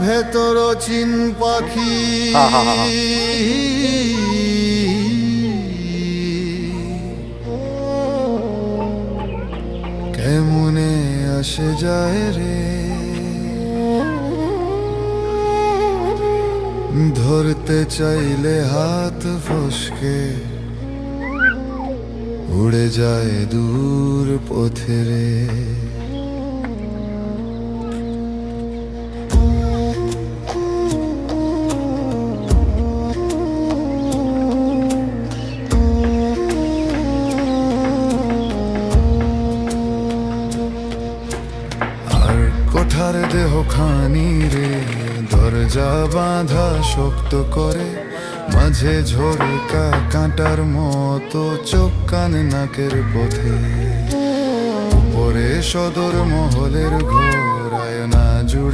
ভেতর চিন পাখি কেমনে আসে যায় রে, ধরতে চাইলে হাত ফসকে উড়ে যায় দূর পথে রে। আর কোঠার দেহ খানি রে, দরজা বাঁধা শক্ত করে, মাঝে ঝরকা কাঁটার মতো চোখ কান নাকের পথে। উপরে সদর মহলের ঘর আয়না জুড়ে